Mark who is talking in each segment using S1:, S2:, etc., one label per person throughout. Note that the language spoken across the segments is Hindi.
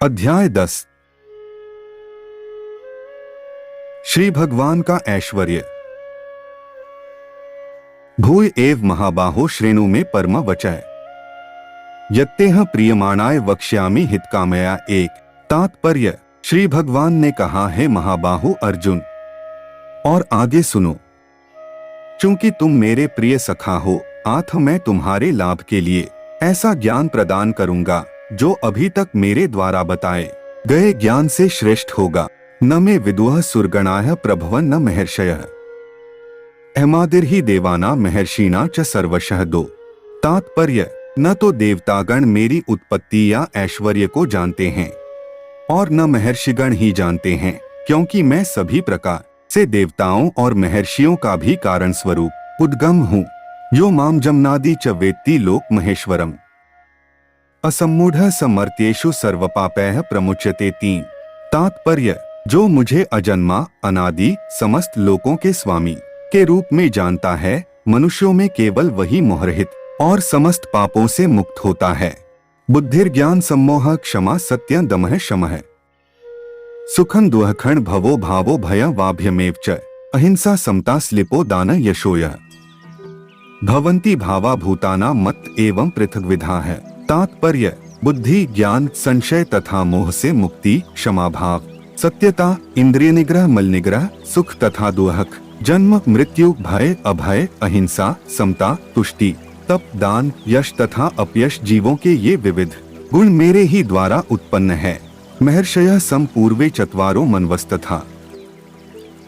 S1: अध्याय 10। श्री भगवान का ऐश्वर्य। भूय एव महाबाहो श्रेणु में परम वचय यत्तेह प्रियमाणाय वक्ष्यामि हितकामया। एक तात्पर्य। श्री भगवान ने कहा है महाबाहु अर्जुन, और आगे सुनो। चूंकि तुम मेरे प्रिय सखा हो, अतः मैं तुम्हारे लाभ के लिए ऐसा ज्ञान प्रदान करूंगा जो अभी तक मेरे द्वारा बताए गए ज्ञान से श्रेष्ठ होगा। न मे विदुः सुरगणाः प्रभवन् न महर्षयः अहमादिर्हि देवाना महर्षिणा च सर्वशः। दो तात्पर्य। न तो देवतागण मेरी उत्पत्ति या ऐश्वर्य को जानते हैं और न महर्षिगण ही जानते हैं, क्योंकि मैं सभी प्रकार से देवताओं और महर्षियों का भी कारण स्वरूप उद्गम हूँ। यो माम जमनादि च वेत्ति लोक महेश्वरम असम्मूढ़ समर्त्येषु सर्वपापैः प्रमुच्यते। तीन तात्पर्य। जो मुझे अजन्मा अनादि समस्त लोकों के स्वामी के रूप में जानता है, मनुष्यों में केवल वही मोहरहित और समस्त पापों से मुक्त होता है। बुद्धिर्ज्ञान सम्मोह क्षमा सत्य दमः शमः सुखं दुःखं भवो भावो भय वाभ्यमेव च अहिंसा समता स्लिपो दान यशोयः भवन्ति भावा भूताना मत एवं पृथग्विधा है। तात्पर्य। बुद्धि ज्ञान संशय तथा मोह से मुक्ति, क्षमा भाव, सत्यता, इंद्रिय निग्रह, मल निग्रह, सुख तथा दुःख, जन्म मृत्यु, भय अभय, अहिंसा, समता, तुष्टि, तप, दान, यश तथा अपयश जीवों के ये विविध गुण मेरे ही द्वारा उत्पन्न है। महर्षयः संपूर्वे चत्वारो मनवस्तथा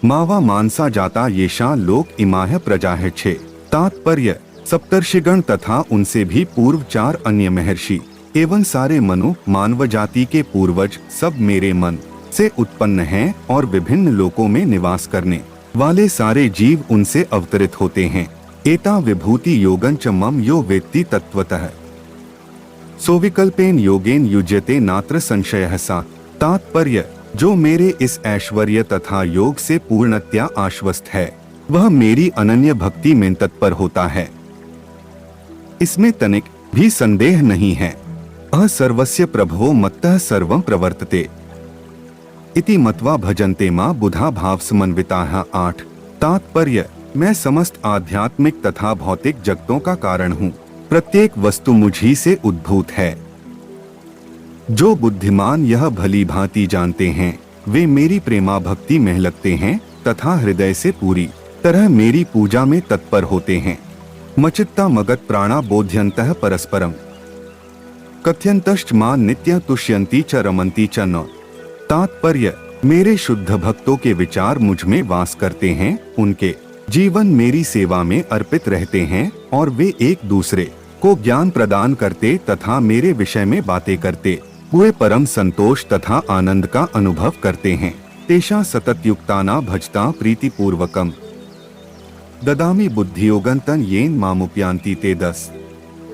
S1: मावा मानसा जाता येषा लोक इमाह प्रजाः छे। तात्पर्य। सप्तर्षिगण तथा उनसे भी पूर्व चार अन्य महर्षि एवं सारे मनु मानव जाति के पूर्वज सब मेरे मन से उत्पन्न हैं और विभिन्न लोकों में निवास करने वाले सारे जीव उनसे अवतरित होते हैं। एता विभूति योगं च मम यो वेत्ति तत्वतः सोविकल्पेन योगेन युज्यते नात्र संशयः। सा तात्पर्य। जो मेरे इस ऐश्वर्य तथा योग से पूर्णतया आश्वस्त है, वह मेरी अनन्य भक्ति में तत्पर होता है, इसमें तनिक भी संदेह नहीं है। सर्वस्य प्रभवो मत्तः सर्वं प्रवर्तते इति मत्वा भजन्ते मां बुधा भाव समन्विताः। आठ तात्पर्य। मैं समस्त आध्यात्मिक तथा भौतिक जगतों का कारण हूँ। प्रत्येक वस्तु मुझी से उद्भूत है। जो बुद्धिमान यह भली भांति जानते हैं, वे मेरी प्रेमा भक्ति में लगते हैं तथा हृदय से पूरी तरह मेरी पूजा में तत्पर होते हैं। मचित्ता मगत प्राणा बोध्यन्तः परस्परम कथयन्तश्च मां नित्यं तुष्यन्ति च रमन्ति च न। तात्पर्य। मेरे शुद्ध भक्तों के विचार मुझ में वास करते हैं, उनके जीवन मेरी सेवा में अर्पित रहते हैं और वे एक दूसरे को ज्ञान प्रदान करते तथा मेरे विषय में बातें करते हुए परम संतोष तथा आनंद का अनुभव करते हैं। तेषां सततयुक्ताना भजता प्रीतिपूर्वकम ददामि बुद्धियोगंतन येन मामुपयान्ति ते। 10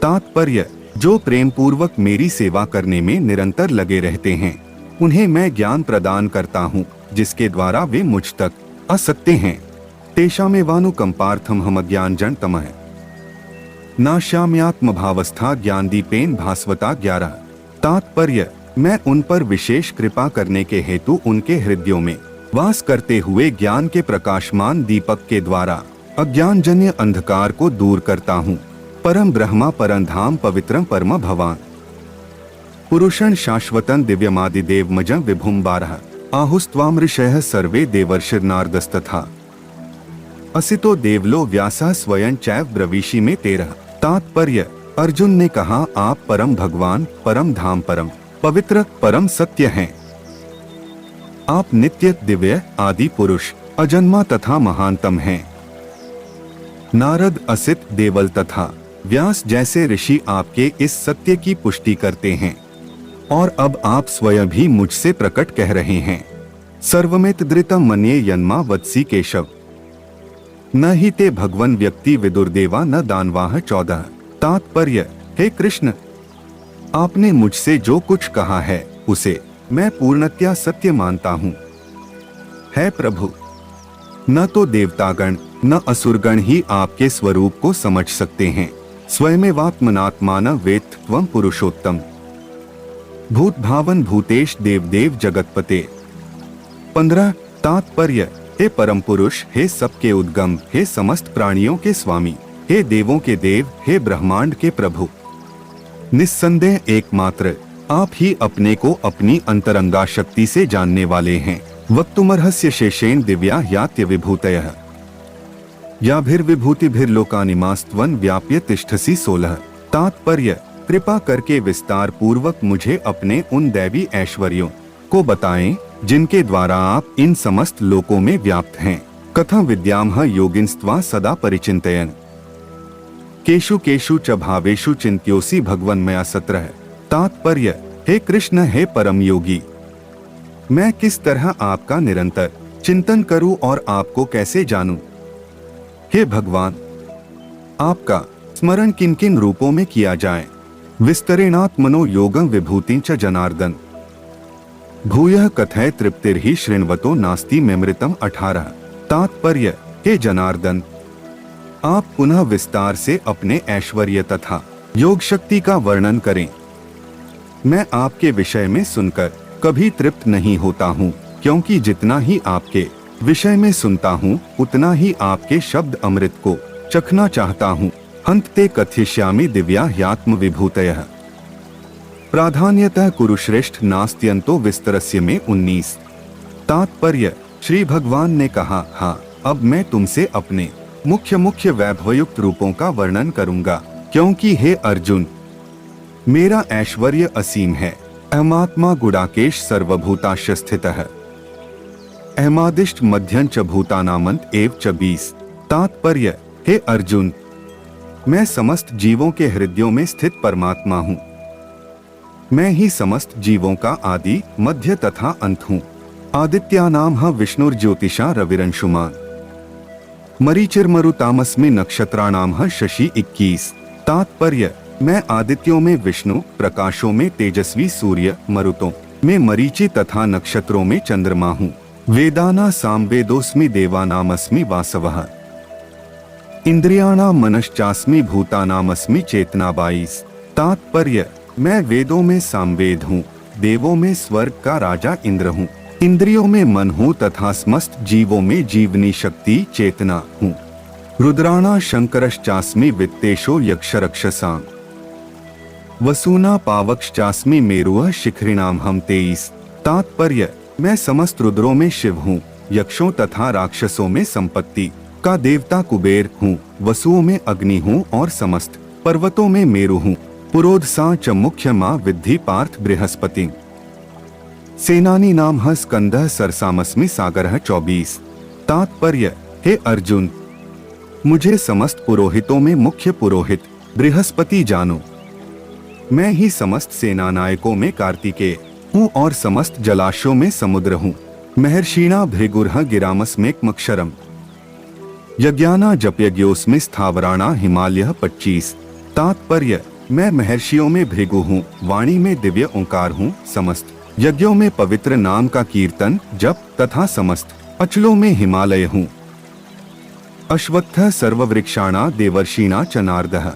S1: तात्पर्य। जो प्रेम पूर्वक मेरी सेवा करने में निरंतर लगे रहते हैं, उन्हें मैं ज्ञान प्रदान करता हूँ, जिसके द्वारा वे मुझ तक आ सकते हैं। तेषामेवानुकंपार्थम हम ज्ञानजन तमः नाश्याम्यात्म भावस्था ज्ञानदीपेन भास्वता। 11 तात्पर्य। मैं उन पर विशेष कृपा करने के हेतु उनके हृदयों में वास करते हुए ज्ञान के प्रकाशमान दीपक के द्वारा अज्ञानजन्य अंधकार को दूर करता हूँ। परम ब्रह्मा परम धाम पवित्रम परम भवान पुरुषं शाश्वतं दिव्यमादिदेवमजं विभुं। 12 आहुस्त्वाम ऋषयः सर्वे देवर्षिर्नारदस्तथा असितो देवलो व्यासः स्वयं चैव ब्रवीषि में। 13 तात्पर्य। अर्जुन ने कहा, आप परम भगवान, परम धाम, परम पवित्र, परम सत्य हैं। आप नित्य, दिव्य, आदि पुरुष, अजन्मा तथा महानतम हैं। नारद, असित, देवल तथा व्यास जैसे ऋषि आपके इस सत्य की पुष्टि करते हैं और अब आप स्वयं भी मुझसे प्रकट कह रहे हैं। सर्वमित धृतम मन्ये यन्मा वत्सी केशव न ही ते भगवन व्यक्ति विदुर्देवा न दानवाह। 14 तात्पर्य। हे कृष्ण, आपने मुझसे जो कुछ कहा है उसे मैं पूर्णतया सत्य मानता हूँ। है प्रभु, न तो देवतागण न असुरगण ही आपके स्वरूप को समझ सकते हैं। स्वयमेवात्मनात्मान वेत्त्वं पुरुषोत्तम। भूत भावन भूतेश देवदेव जगतपते। 15 तात्पर्य। हे परम पुरुष, हे सबके उद्गम, हे समस्त प्राणियों के स्वामी, हे देवों के देव, हे ब्रह्मांड के प्रभु, निस्संदेह एकमात्र आप ही अपने को अपनी अंतरंगा शक्ति से जानने वाले हैं। वक्तुमर्हस्य शेषेण दिव्या यात्य विभूतयः याभिर्विभूतिभिर्लोकानिमास्त्वं व्याप्य तिष्ठसि 16। तात्पर्य। कृपा करके विस्तार पूर्वक मुझे अपने उन दैवी ऐश्वर्यों को बताएं जिनके द्वारा आप इन समस्त लोकों में व्याप्त हैं। कथं विद्यामः योगिनस्त्वा सदा परिचिन्तयन् केषु केषु च भावेषु चिन्त्योऽसि भगवन्मया 17। तात्पर्य। हे कृष्ण, हे परम योगी, मैं किस तरह आपका निरंतर चिंतन करूं और आपको कैसे जानूं? हे भगवान, आपका स्मरण किन किन रूपों में किया जाए? विस्तरेणात्मनो योगं विभूतिं च जनार्दन भूयः कथय तृप्तिर्हि शृण्वतो नास्ति मेमृतम् 18। तात्पर्य। हे जनार्दन, आप पुनः विस्तार से अपने ऐश्वर्य तथा योग शक्ति का वर्णन करें। मैं आपके विषय में सुनकर कभी तृप्त नहीं होता हूँ, क्योंकि जितना ही आपके विषय में सुनता हूँ उतना ही आपके शब्द अमृत को चखना चाहता हूँ। अंतते कथयिष्यामि दिव्या ह्यात्म विभूतयः प्राधान्यतः कुरुश्रेष्ठ नास्त्यंतो विस्तरस्य में 19। तात्पर्य। श्री भगवान ने कहा, हाँ, अब मैं तुमसे अपने मुख्य वैभवयुक्त रूपों का वर्णन करूंगा, क्योंकि हे अर्जुन, मेरा ऐश्वर्य असीम है। अहमात्मा गुडाकेश सर्वभूताश्च स्थितः अहमादिष्ट मध्यं च भूतानामंत एव च 20। तात्पर्य। हे अर्जुन, मैं समस्त जीवों के हृदयों में स्थित परमात्मा हूँ। मैं ही समस्त जीवों का आदि, मध्य तथा अंत हूँ। आदित्यानाम विष्णुर्ज्योतिषा रविरंशुमान् मरीचिर्मरुतामस्मि नक्षत्राणाम शशि 21। तात्पर्य। मैं आदित्यों में विष्णु, प्रकाशों में तेजस्वी सूर्य, मरुतों में मरीचि तथा नक्षत्रों में चंद्रमा हूँ। वेदाना सामवेदोस्मि देवानामस्मि वासवः इंद्रियाणाम मनश्चास्मि भूतानामस्मि चेतना 22। तात्पर्य। मैं वेदों में सामवेद हूँ, देवों में स्वर्ग का राजा इंद्र हूँ, इंद्रियों में मन हूँ तथा समस्त जीवों में जीवनी शक्ति चेतना हूँ। रुद्राणा शंकरश्चास्मि वित्तेशो यक्षरक्षसां वसूना पावकश्चास्मि मेरुः शिखरिणाम हम 23। तात्पर्य। मैं समस्त रुद्रों में शिव हूँ, यक्षों तथा राक्षसों में संपत्ति का देवता कुबेर हूँ, वसुओं में अग्नि हूँ और समस्त पर्वतों में मेरु हूँ। पुरोधसा च मुख्य मां विद्धि पार्थ बृहस्पति सेनानी नाम स्कंदः सरसामस्मि सागरः 24। तात्पर्य। हे अर्जुन, मुझे समस्त पुरोहितों में मुख्य पुरोहित बृहस्पति जानो। मैं ही समस्त सेना नायकों में कार्तिकेय हूँ और समस्त जलाशयों में समुद्र हूँ। महर्षिणा भृगुर्ह गिरामस्मेकमक्षरम् यज्ञाना जपयज्ञोस्मि स्थावराणा हिमालयः 25। तात्पर्य। मैं महर्षियों में भृगु हूँ, वाणी में दिव्य ओंकार हूँ, समस्त यज्ञों में पवित्र नाम का कीर्तन जप तथा समस्त अचलों में हिमालय हूँ। अश्वत्थः सर्ववृक्षाणा देवर्षिणा च नारदः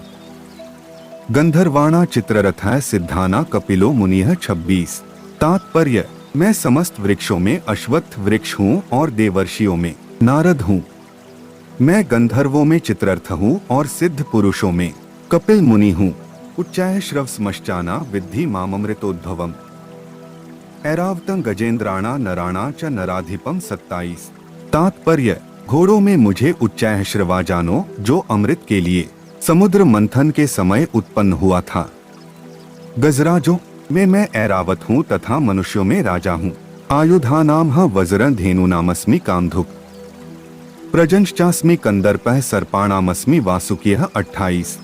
S1: गंधर्वाणा चित्ररथः सिद्धाना कपिलो मुनिः 26। तात्पर्य। मैं समस्त वृक्षों में अश्वत्थ वृक्ष हूँ और देवर्षियों में नारद हूँ। मैं गंधर्वों में चित्ररथ हूँ और सिद्ध पुरुषों में कपिल मुनि हूँ। उच्चाय श्रवस्मश्चाना विद्धि माममृतोद्भवम् ऐरावतं गजेंद्राणा नराणा च नराधिपम 27। तात्पर्य। घोड़ों में मुझे उच्चाय श्रवा जानो, जो अमृत के लिए समुद्र मंथन के समय उत्पन्न हुआ था। गजराजों में मैं ऐरावत हूँ तथा मनुष्यों में राजा हूँ। आयुधानाम वज्रं धेनुनामस्मि कामधुक् प्रजंश्चास्मि कंदर्पः सर्पाणामस्मि वासुकियः 28।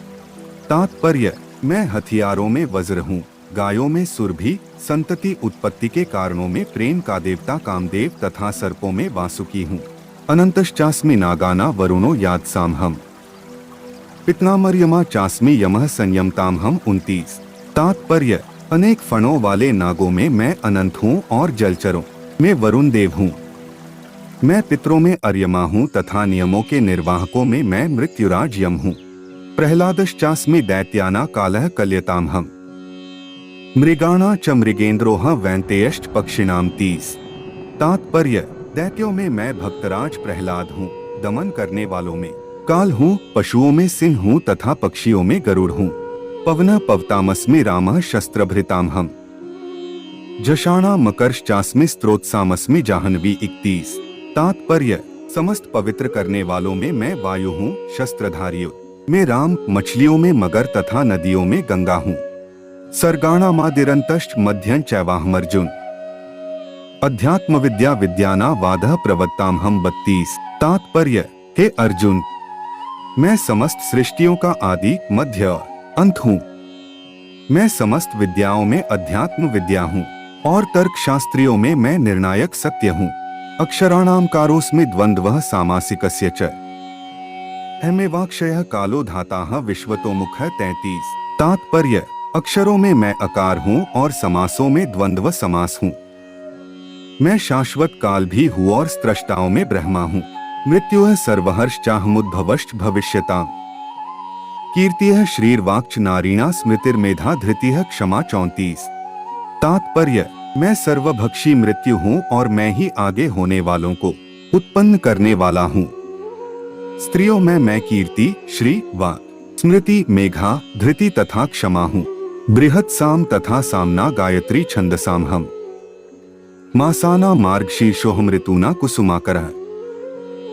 S1: तात्पर्य। मैं हथियारों में वज्र हूँ, गायों में सुरभि, संतति उत्पत्ति के कारणों में प्रेम का देवता कामदेव तथा सर्पों में वासुकी हूँ। अनंतश्चास्मि नागाना वरुणो यादसामहम् पितनामर्यमा चास्मि यमः संयमतामहम् 29। तात्पर्य। अनेक फणों वाले नागों में मैं अनंत हूँ और जलचरों में वरुण देव हूँ। मैं पितरों में अर्यमा हूँ तथा नियमों के निर्वाहकों में मैं मृत्युराज यम हूँ। प्रहलादश्चास्मि दैत्याना कालः कल्यतामहम् मृगाणा च मृगेन्द्रोह वैंतेयश्च पक्षिणाम 30। तात्पर्य, दैत्यों में मैं भक्तराज प्रहलाद हूँ, दमन करने वालों में काल हूँ, पशुओं में सिंह हूँ तथा पक्षियों में गरुड़ हूँ। पवनः पवतामस्मि रामः शस्त्रभृतामहम्। जशाणा मकरश्चास्मि स्त्रोत्सामस्मि जाह्नवी 31। तात्पर्य, समस्त पवित्र करने वालों में मैं वायु हूँ, शस्त्रधारियों में राम, मछलियों में मगर तथा नदियों में गंगा हूँ। सर्गाणामादिरन्तश्च मध्यं चैवाहम् अर्जुन। अध्यात्म विद्या विद्याना वादः प्रवक्तामहम् 32। तात्पर्य, हे अर्जुन, मैं समस्त सृष्टियों का आदि, मध्य और अंत हूँ। मैं समस्त विद्याओं में अध्यात्म विद्या हूँ और तर्क शास्त्रियों में मैं निर्णायक सत्य हूँ। अक्षराणाम कारोस्मि द्वन्द्वः सामासिकस्य च अहमेवाक्षयः कालो धाताः विश्वतोमुखः 33। तात्पर्य, अक्षरों में मैं अकार हूँ और समासों में द्वंद्व समास हूँ। मैं शाश्वत काल भी हूँ और स्त्रष्टाओं में ब्रह्मा हूँ। मृत्युः सर्वहर्षचाहमुद्भवश्च भविष्यताम्। कीर्तिः श्रीर्वाक्च नारीणा स्मृतिर्मेधा धृतिः क्षमा 34। तात्पर्य, मैं सर्वभक्षी मृत्यु हूँ और मैं ही आगे होने वालों को उत्पन्न करने वाला हूँ। स्त्रियों में मैं कीर्ति, श्री, वाक्, स्मृति, मेघा, धृति तथा क्षमा हूँ। बृहत् साम तथा सामना गायत्री छंदसामहम्। मासाना मार्गशीर्षोऽहम् ऋतूना कुसुमाकरः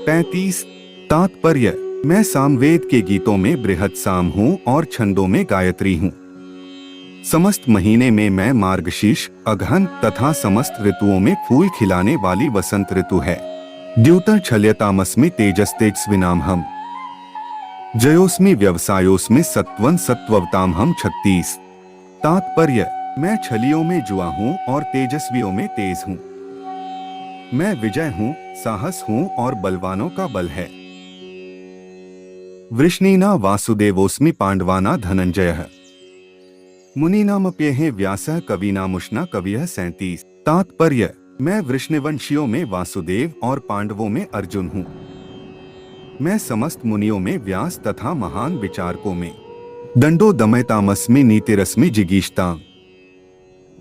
S1: 35। तात्पर्य, मैं सामवेद के गीतों में बृहत् साम हूँ और छंदों में गायत्री हूँ। समस्त महीने में मैं मार्गशीर्ष, अगहन तथा समस्त ऋतुओं में फूल खिलाने वाली वसंत ऋतु है। द्यूतः छल्यतामस्मि तेजस्तेजस्विनामहम्। जयोस्मि व्यवसायोस्मि सत्वं सत्ववतामहम् 36। तात्पर्य, मैं छलियों में जुआ हूँ और तेजस्वियों में तेज हूँ। मैं विजय हूँ, साहस हूँ और बलवानों का बल है। वृष्णीना वासुदेवोस्मि पांडवाना धनंजयः। मुनीनामप्येहे व्यासः कवीनामुष्णा कवियः 37। तात्पर्य, मैं वृष्णिवंशियों में वासुदेव और पांडवों में अर्जुन हूँ। मैं समस्त मुनियों में व्यास तथा महान विचारकों में दंडो दमयतामस्मि नीतिरस्मि जिगीषताम्।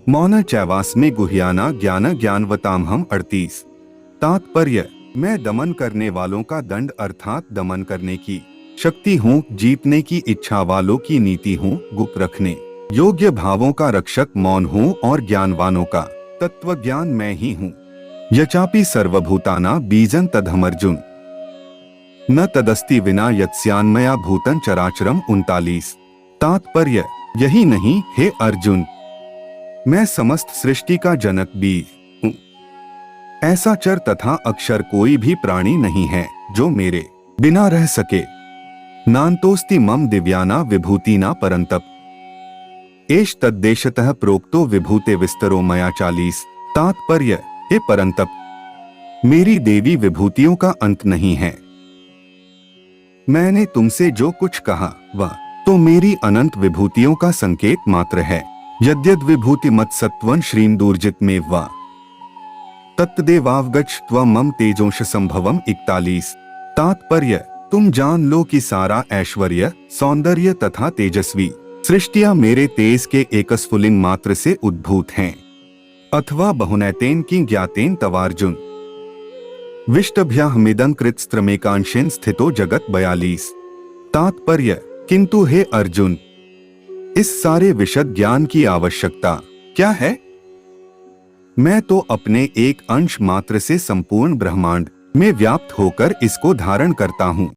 S1: मौन चैवास्मि गुह्याना ज्ञान ज्ञानवतामहम् 38। तात्पर्य, मैं दमन करने वालों का दंड अर्थात दमन करने की शक्ति हूँ, जीतने की इच्छा वालों की नीति हूँ, गुप्त रखने योग्य भावों का रक्षक मौन हूँ और ज्ञानवानों का तत्व ज्ञान मैं ही हूँ। यचापि सर्वभूताना बीजं तदहम् अर्जुन। न तदस्ति विना यत्स्यान्मया भूतं चराचरम 39। तात्पर्य, यही नहीं हे अर्जुन, मैं समस्त सृष्टि का जनक बीज हूँ। ऐसा चर तथा अक्षर कोई भी प्राणी नहीं है जो मेरे बिना रह सके। नान्तोस्ति मम दिव्याना विभूतिना परन्तप। एष तद्देशतः प्रोक्तो विभूते विस्तरो मया 40। तात्पर्य, हे परंतप, मेरी देवी विभूतियों का अंत नहीं है। मैंने तुमसे जो कुछ कहा वह तो मेरी अनंत विभूतियों का संकेत मात्र है। यद्यद् विभूति मत सत्वं श्रीम दूर्जित में वा तत्देवावगच्छ त्वं मम तेजोंश संभवम 41। तात्पर्य, तुम जान लो कि सारा ऐश्वर्य, सौंदर्य तथा तेजस्वी सृष्टियां मेरे तेज के एक स्फुलिंग मात्र से उद्भूत हैं, अथवा बहुनैतेन की ज्ञातेन तवार्जुन। विष्टभ्याहमिदं कृतस्त्रमेकांशेन स्थितो जगत 42। तात्पर्य, किंतु हे अर्जुन, इस सारे विशद ज्ञान की आवश्यकता क्या है? मैं तो अपने एक अंश मात्र से संपूर्ण ब्रह्मांड में व्याप्त होकर इसको धारण करता हूँ।